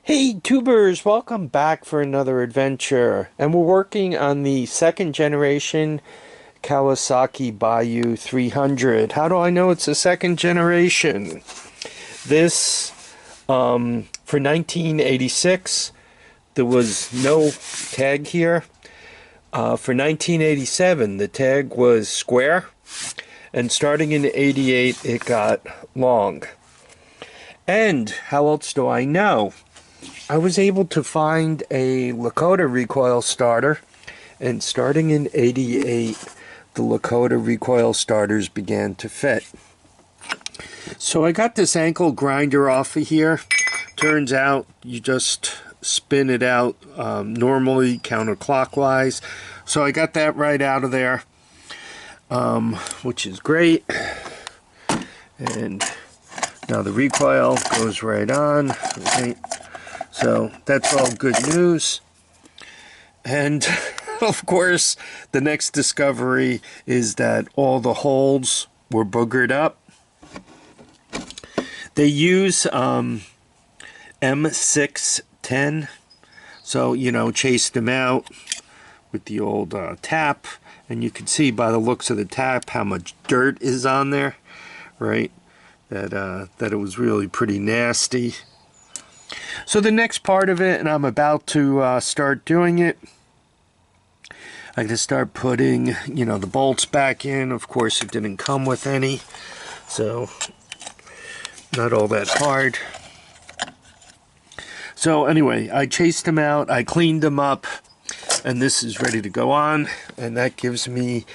Hey tubers, welcome back for another adventure. And we're working on the second generation Kawasaki Bayou 300. How do I know it's a second generation? This, for 1986, there was no tag here. For 1987, the tag was square. And starting in 88, it got long. And how else do I know? I was able to find a Lakota Recoil starter, and starting in 88, the Lakota Recoil starters began to fit. So I got this ankle grinder off of here. Turns out you just spin it out normally counterclockwise. So I got that right out of there, which is great. And now the recoil goes right on, right? So that's all good news. And of course, the next discovery is that all the holes were boogered up. They use M610, so chased them out with the old tap, and you can see by the looks of the tap how much dirt is on there, right? That it was really pretty nasty. So the next part of it, and I'm about to start doing it, I can start putting, the bolts back in. Of course, it didn't come with any, so not all that hard. So anyway, I chased them out, I cleaned them up, and this is ready to go on, and that gives me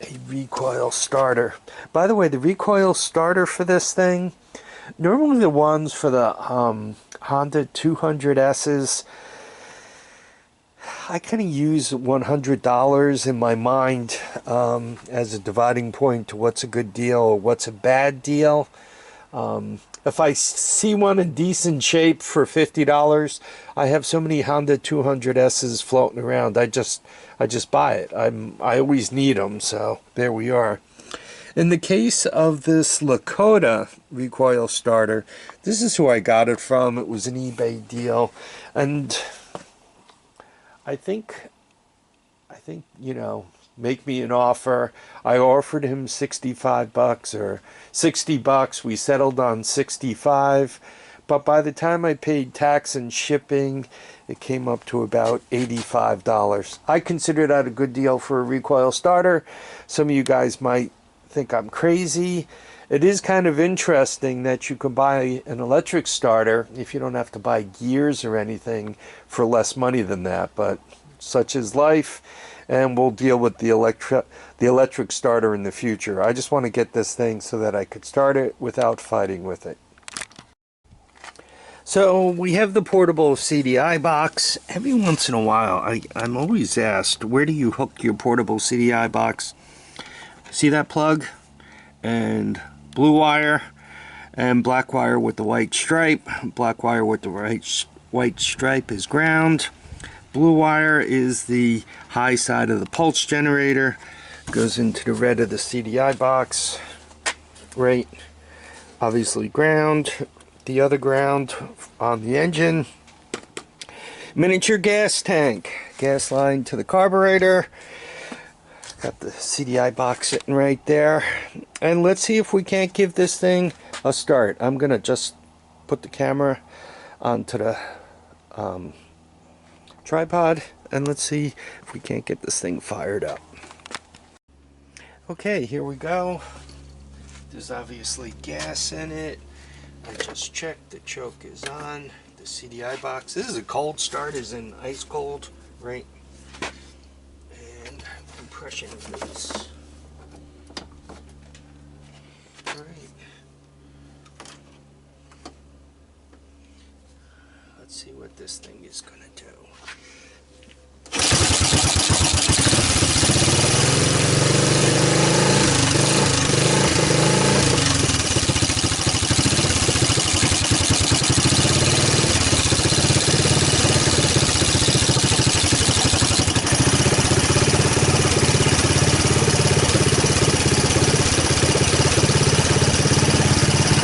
a recoil starter. By the way, the recoil starter for this thing, normally the ones for the Honda 200Ss, I kind of use $100 in my mind as a dividing point to what's a good deal or what's a bad deal. If I see one in decent shape for $50, I have so many Honda 200Ss floating around. I just buy it. I always need them, so there we are. In the case of this Lakota recoil starter, this is who I got it from. It was an eBay deal, and I think make me an offer. I offered him $65 or $60. We settled on 65, but by the time I paid tax and shipping, it came up to about $85. I consider that a good deal for a recoil starter. Some of you guys might think I'm crazy. It is kind of interesting that you can buy an electric starter if you don't have to buy gears or anything for less money than that, but such is life, and we'll deal with the electric starter in the future. I just want to get this thing so that I could start it without fighting with it. So we have the portable CDI box. Every once in a while I'm always asked, where do you hook your portable CDI box? See that plug? And blue wire and black wire with the white stripe. Black wire with the white stripe is ground. Blue wire is the high side of the pulse generator. Goes into the red of the CDI box. Right. Obviously ground. The other ground on the engine. Miniature gas tank. Gas line to the carburetor. Got the CDI box sitting right there. And let's see if we can't give this thing a start. I'm going to just put the camera onto the tripod, and let's see if we can't get this thing fired up. Okay, here we go. There's obviously gas in it. I just checked the choke is on. The CDI box. This is a cold start, is in ice cold, right? Compression release. Alright. Let's see what this thing is going to do.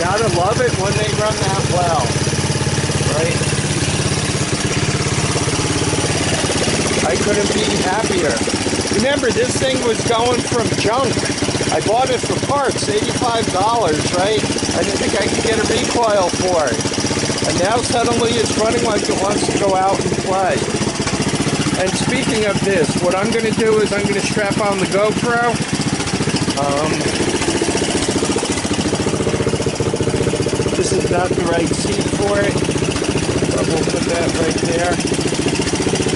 Gotta love it when they run that well, right? couldn't be happier. Remember, this thing was going from junk. I bought it for parts, $85, right? I didn't think I could get a recoil for it. And now suddenly it's running like it wants to go out and play. And speaking of this, what I'm going to do is I'm going to strap on the GoPro. This is not the right seat for it, but we'll put that right there.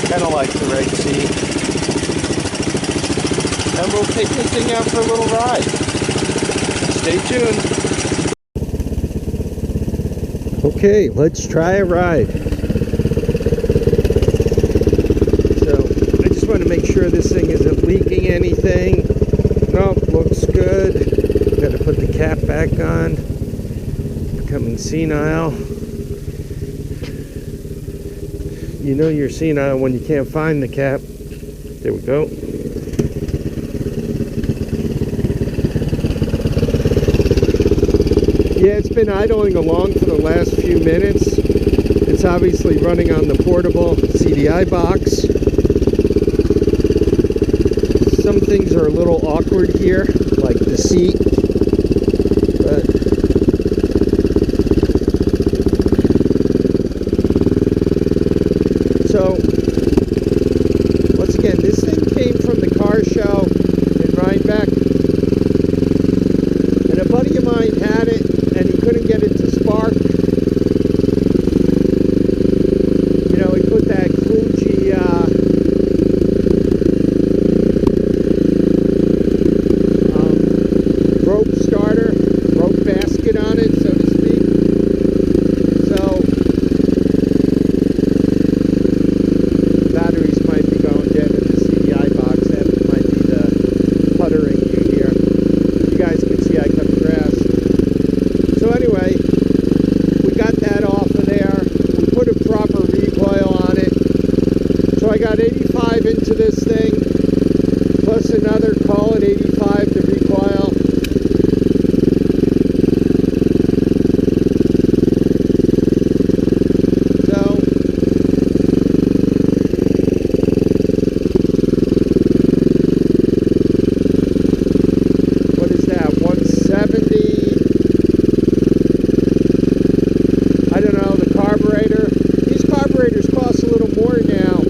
Kind of like the right seat. And we'll take this thing out for a little ride. Stay tuned. Okay, let's try a ride. So, I just want to make sure this thing isn't leaking anything. Nope, looks good. Got to put the cap back on. Becoming senile. You know you're senile when you can't find the cap. There we go. Yeah, it's been idling along for the last few minutes. It's obviously running on the portable CDI box. Some things are a little awkward here, like the seat. But so, once again, this thing came from the car show in Rhinebeck. And a buddy of mine had it, and he couldn't get it to spark. You know, he put that Fuji rope starter, rope basket on it, so to speak. So, batteries might be going dead in the CDI box. That might be the puttering you hear. You guys can see I cut the grass. So anyway, we got that off of there. We put a proper recoil on it. So I got 85 into this thing, plus another, call it 85 to recoil. So, what is that, 170? I don't know, the carburetor. These carburetors cost a little more now.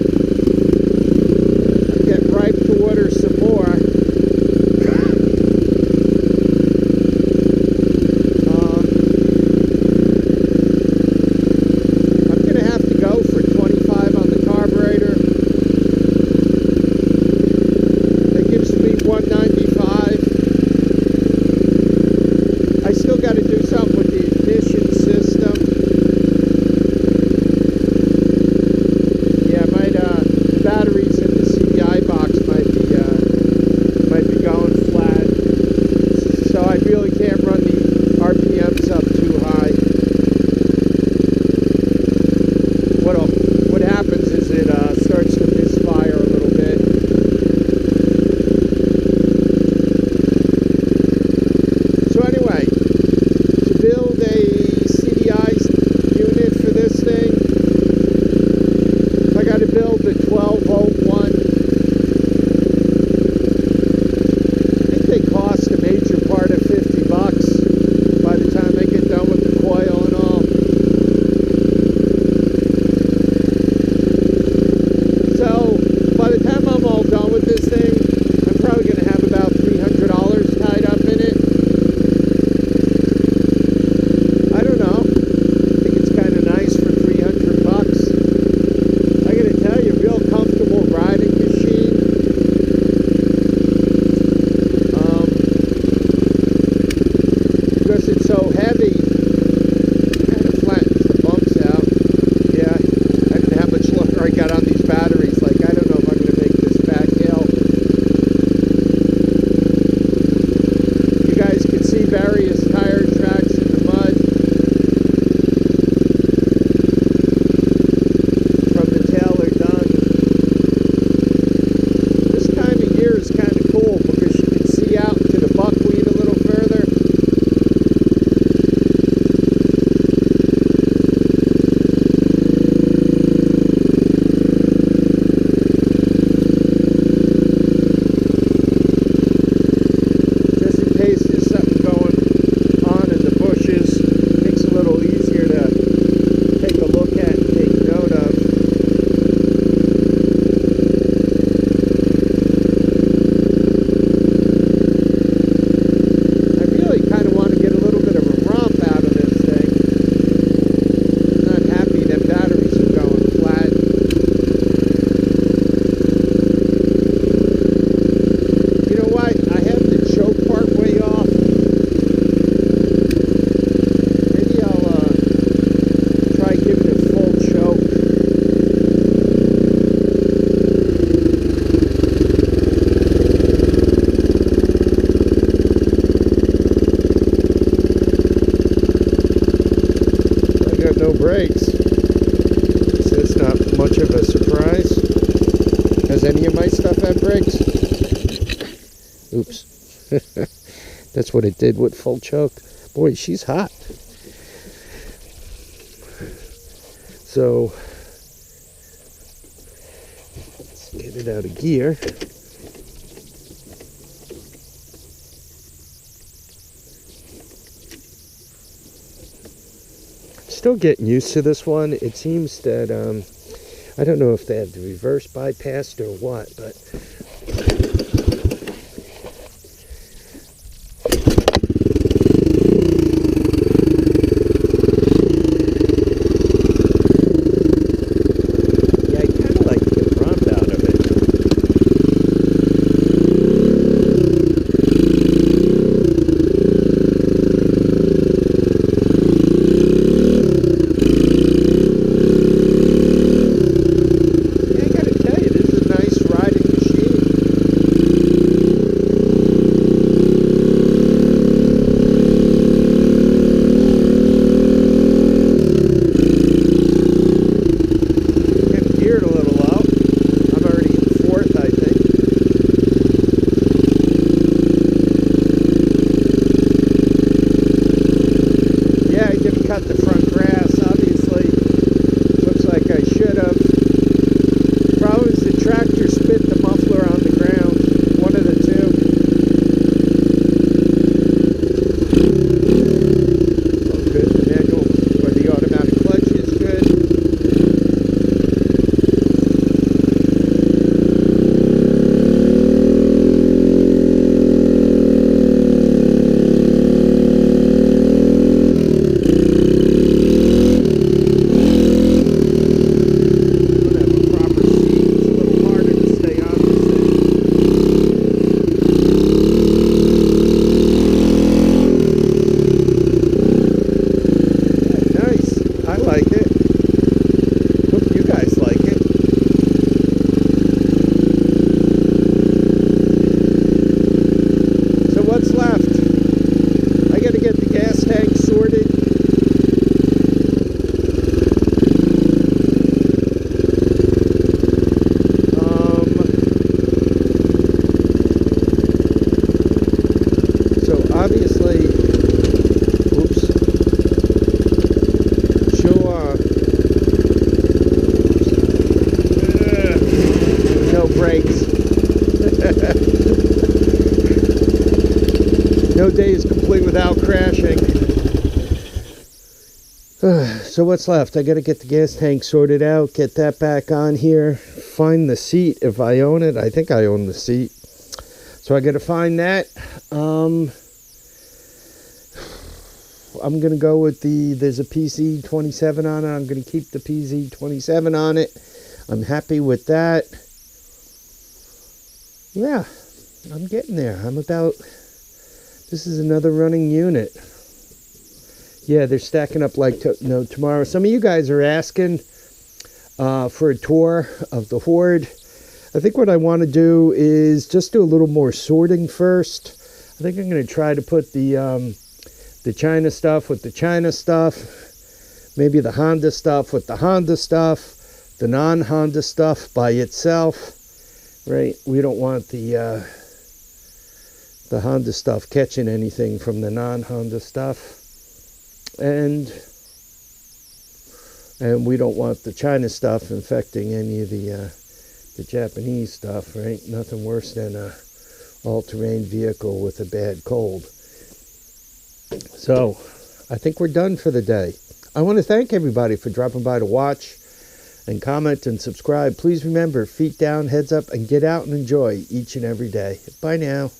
front brakes. Oops. That's what it did with full choke. Boy, she's hot. So, let's get it out of gear. Still getting used to this one. It seems that, I don't know if they have the reverse bypassed or what, but no day is complete without crashing. So what's left? I gotta get the gas tank sorted out, get that back on here, find the seat if I own it. I think I own the seat. So I gotta find that. I'm gonna go with there's a PZ27 on it. I'm gonna keep the PZ27 on it. I'm happy with that. Yeah, I'm getting there. This is another running unit. Yeah, they're stacking up like tomorrow. Some of you guys are asking for a tour of the Horde. I think what I want to do is just do a little more sorting first. I think I'm going to try to put the China stuff with the China stuff, maybe the Honda stuff with the Honda stuff, the non-Honda stuff by itself. Right? We don't want the Honda stuff catching anything from the non-Honda stuff. And we don't want the China stuff infecting any of the Japanese stuff, right? Nothing worse than a all-terrain vehicle with a bad cold. So, I think we're done for the day. I want to thank everybody for dropping by to watch and comment and subscribe. Please remember, feet down, heads up, and get out and enjoy each and every day. Bye now.